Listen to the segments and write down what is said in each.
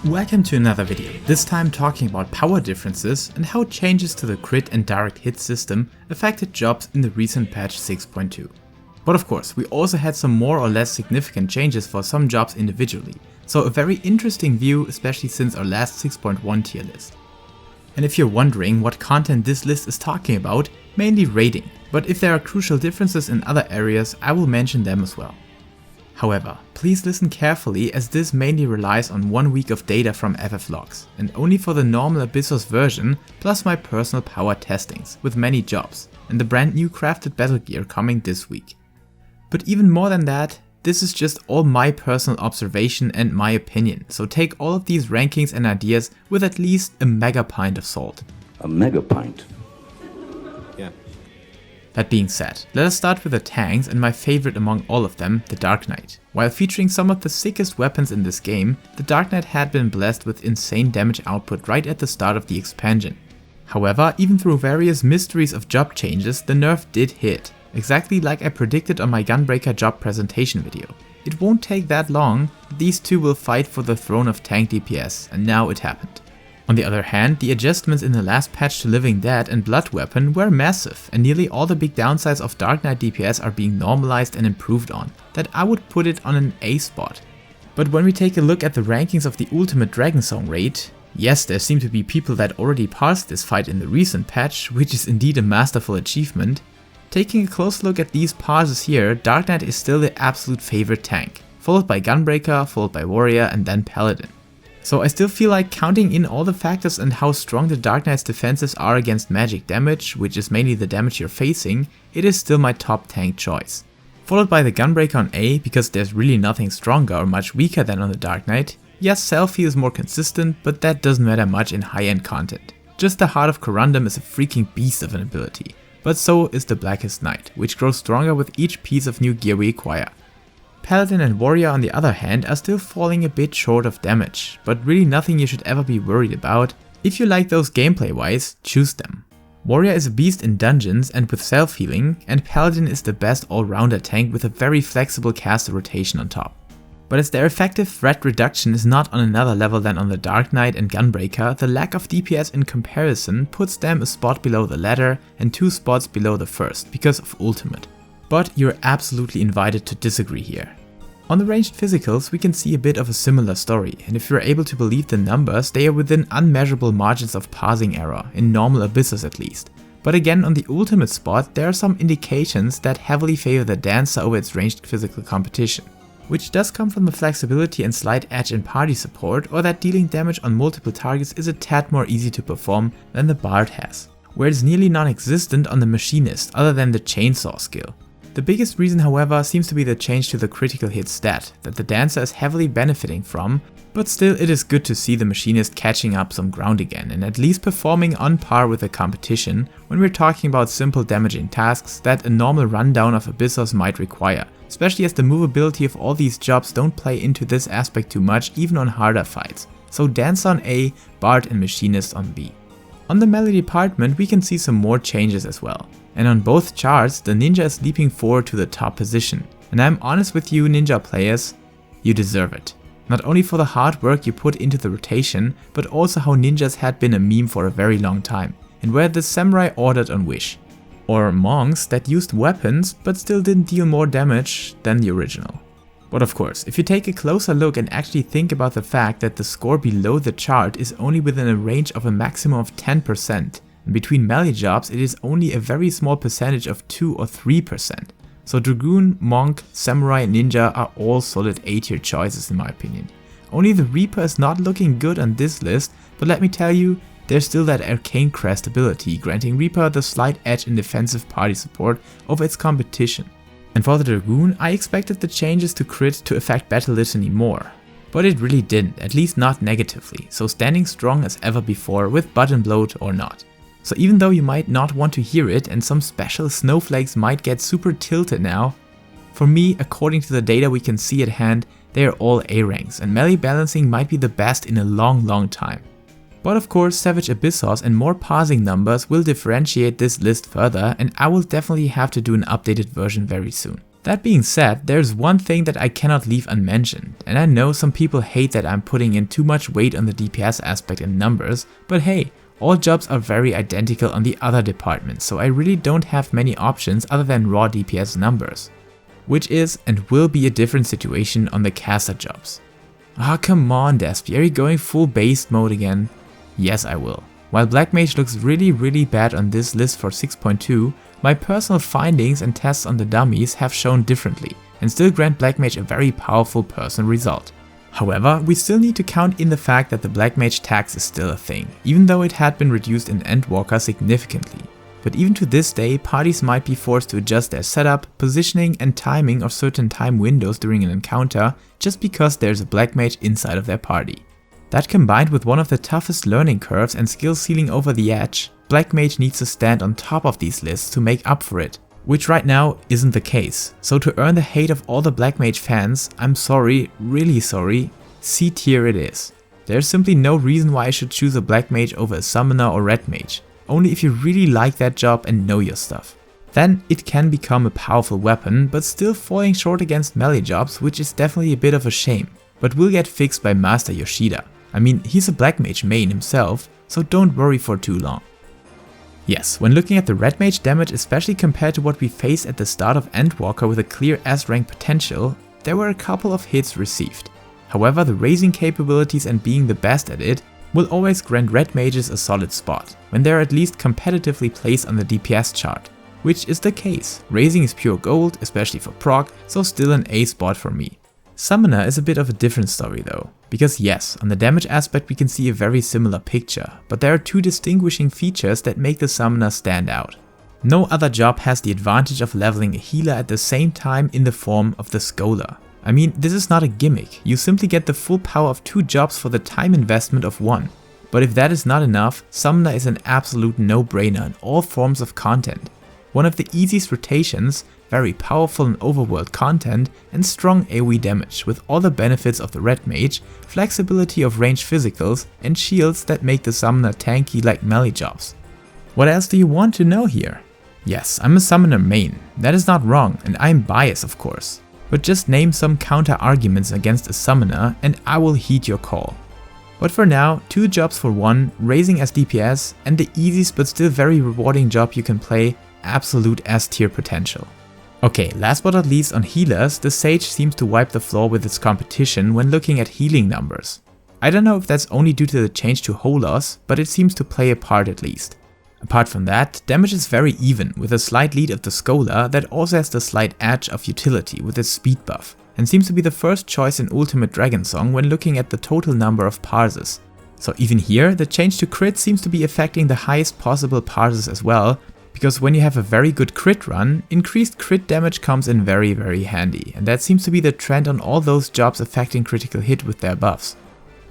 Welcome to another video, this time talking about power differences and how changes to the crit and direct hit system affected jobs in the recent patch 6.2. But of course, we also had some more or less significant changes for some jobs individually, so a very interesting view, especially since our last 6.1 tier list. And if you're wondering what content this list is talking about, mainly raiding, but if there are crucial differences in other areas, I will mention them as well. However, please listen carefully as this mainly relies on 1 week of data from FF logs, and only for the normal Abyssos version, plus my personal power testings, with many jobs, and the brand new crafted battle gear coming this week. But even more than that, this is just all my personal observation and my opinion, so take all of these rankings and ideas with at least a megapint of salt. A megapint? Yeah. That being said, let us start with the tanks and my favorite among all of them, the Dark Knight. While featuring some of the sickest weapons in this game, the Dark Knight had been blessed with insane damage output right at the start of the expansion. However, even through various mysteries of job changes, the nerf did hit, exactly like I predicted on my Gunbreaker job presentation video. It won't take that long, these two will fight for the throne of tank DPS, and now it happened. On the other hand, the adjustments in the last patch to Living Dead and Blood Weapon were massive, and nearly all the big downsides of Dark Knight DPS are being normalized and improved on, that I would put it on an A spot. But when we take a look at the rankings of the Ultimate Dragon Song raid, yes, there seem to be people that already passed this fight in the recent patch, which is indeed a masterful achievement. Taking a close look at these passes here, Dark Knight is still the absolute favorite tank, followed by Gunbreaker, followed by Warrior and then Paladin. So I still feel like counting in all the factors and how strong the Dark Knight's defenses are against magic damage, which is mainly the damage you're facing, it is still my top tank choice. Followed by the Gunbreaker on A, because there's really nothing stronger or much weaker than on the Dark Knight. Yes, selfie is more consistent, but that doesn't matter much in high-end content. Just the Heart of Corundum is a freaking beast of an ability. But so is the Blackest Knight, which grows stronger with each piece of new gear we acquire. Paladin and Warrior on the other hand are still falling a bit short of damage, but really nothing you should ever be worried about. If you like those gameplay wise, choose them. Warrior is a beast in dungeons and with self-healing, and Paladin is the best all-rounder tank with a very flexible caster rotation on top. But as their effective threat reduction is not on another level than on the Dark Knight and Gunbreaker, the lack of DPS in comparison puts them a spot below the latter and 2 spots below the first because of Ultimate. But you're absolutely invited to disagree here. On the ranged physicals we can see a bit of a similar story, and if you're able to believe the numbers, they are within unmeasurable margins of passing error, in normal Abyssos at least. But again, on the ultimate spot there are some indications that heavily favor the dancer over its ranged physical competition, which does come from the flexibility and slight edge in party support, or that dealing damage on multiple targets is a tad more easy to perform than the bard has, where it's nearly non-existent on the machinist other than the chainsaw skill. The biggest reason however seems to be the change to the critical hit stat that the dancer is heavily benefiting from, but still it is good to see the machinist catching up some ground again and at least performing on par with the competition when we're talking about simple damaging tasks that a normal rundown of Abyssos might require, especially as the movability of all these jobs don't play into this aspect too much even on harder fights, so dancer on A, bard and machinist on B. On the melee department we can see some more changes as well. And on both charts, the ninja is leaping forward to the top position. And I'm honest with you ninja players, you deserve it. Not only for the hard work you put into the rotation, but also how ninjas had been a meme for a very long time, and were the samurai ordered on wish. Or monks that used weapons, but still didn't deal more damage than the original. But of course, if you take a closer look and actually think about the fact that the score below the chart is only within a range of a maximum of 10%, and between melee jobs it is only a very small percentage of 2 or 3%. So Dragoon, Monk, Samurai and Ninja are all solid A tier choices in my opinion. Only the Reaper is not looking good on this list, but let me tell you, there's still that Arcane Crest ability, granting Reaper the slight edge in defensive party support over its competition. And for the Dragoon, I expected the changes to crit to affect Battle Litany more. But it really didn't, at least not negatively, so standing strong as ever before with button bloat or not. So even though you might not want to hear it and some special snowflakes might get super tilted now, for me, according to the data we can see at hand, they are all A ranks and melee balancing might be the best in a long time. But of course Savage Abyssos and more passing numbers will differentiate this list further, and I will definitely have to do an updated version very soon. That being said, there's one thing that I cannot leave unmentioned, and I know some people hate that I'm putting in too much weight on the DPS aspect in numbers, but hey, all jobs are very identical on the other departments, so I really don't have many options other than raw DPS numbers. Which is and will be a different situation on the caster jobs. Ah, come on Despi, are you going full based mode again? Yes, I will. While Black Mage looks really bad on this list for 6.2, my personal findings and tests on the dummies have shown differently, and still grant Black Mage a very powerful personal result. However, we still need to count in the fact that the Black Mage tax is still a thing, even though it had been reduced in Endwalker significantly. But even to this day, parties might be forced to adjust their setup, positioning and timing of certain time windows during an encounter just because there's a Black Mage inside of their party. That combined with one of the toughest learning curves and skill ceiling over the edge, Black Mage needs to stand on top of these lists to make up for it, which right now isn't the case. So to earn the hate of all the Black Mage fans, I'm sorry, really sorry, C tier it is. There's simply no reason why I should choose a Black Mage over a Summoner or Red Mage, only if you really like that job and know your stuff. Then it can become a powerful weapon, but still falling short against melee jobs, which is definitely a bit of a shame, but will get fixed by Master Yoshida. I mean, he's a Black Mage main himself, so don't worry for too long. Yes, when looking at the Red Mage damage, especially compared to what we faced at the start of Endwalker with a clear S-rank potential, there were a couple of hits received. However, the raising capabilities and being the best at it will always grant Red Mages a solid spot, when they're at least competitively placed on the DPS chart, which is the case. Raising is pure gold, especially for proc, so still an A spot for me. Summoner is a bit of a different story though, because yes, on the damage aspect we can see a very similar picture, but there are two distinguishing features that make the Summoner stand out. No other job has the advantage of leveling a healer at the same time in the form of the Scholar. I mean, this is not a gimmick, you simply get the full power of two jobs for the time investment of one. But if that is not enough, Summoner is an absolute no-brainer in all forms of content. One of the easiest rotations, very powerful in overworld content, and strong AoE damage with all the benefits of the Red Mage, flexibility of ranged physicals, and shields that make the Summoner tanky like melee jobs. What else do you want to know here? Yes, I'm a Summoner main, that is not wrong, and I'm biased of course. But just name some counter arguments against a Summoner and I will heed your call. But for now, two jobs for one, raising as DPS, and the easiest but still very rewarding job you can play, absolute S tier potential. Okay, last but not least on healers, the Sage seems to wipe the floor with its competition when looking at healing numbers. I don't know if that's only due to the change to whole loss, but it seems to play a part at least. Apart from that, damage is very even, with a slight lead of the Scholar that also has the slight edge of utility with its speed buff, and seems to be the first choice in Ultimate Dragonsong when looking at the total number of parses. So even here, the change to crit seems to be affecting the highest possible parses as well, because when you have a very good crit run, increased crit damage comes in very handy, and that seems to be the trend on all those jobs affecting critical hit with their buffs.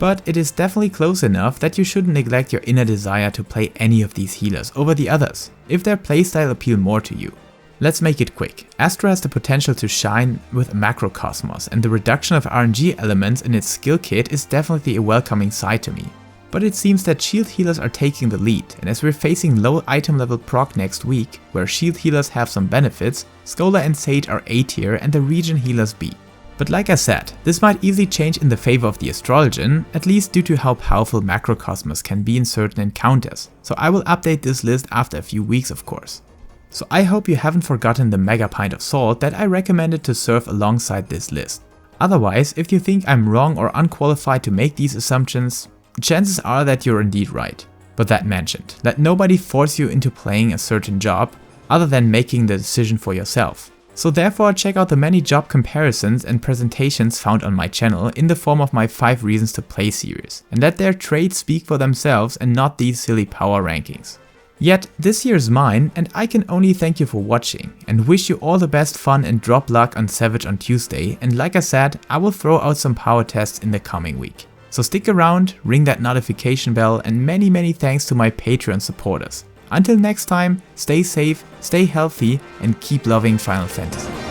But it is definitely close enough that you shouldn't neglect your inner desire to play any of these healers over the others, if their playstyle appeal more to you. Let's make it quick. Astra has the potential to shine with Macrocosmos, and the reduction of RNG elements in its skill kit is definitely a welcoming sight to me. But it seems that shield healers are taking the lead, and as we're facing low item level proc next week, where shield healers have some benefits, Scholar and Sage are A tier and the region healers B. But like I said, this might easily change in the favor of the Astrologian, at least due to how powerful Macrocosmos can be in certain encounters, so I will update this list after a few weeks of course. So I hope you haven't forgotten the Megapint of Salt that I recommended to serve alongside this list. Otherwise, if you think I'm wrong or unqualified to make these assumptions, chances are that you're indeed right. But that mentioned, let nobody force you into playing a certain job, other than making the decision for yourself. So therefore check out the many job comparisons and presentations found on my channel in the form of my 5 reasons to play series, and let their traits speak for themselves and not these silly power rankings. Yet this year is mine, and I can only thank you for watching and wish you all the best fun and drop luck on Savage on Tuesday, and like I said, I will throw out some power tests in the coming week. So stick around, ring that notification bell, and many thanks to my Patreon supporters. Until next time, stay safe, stay healthy, and keep loving Final Fantasy.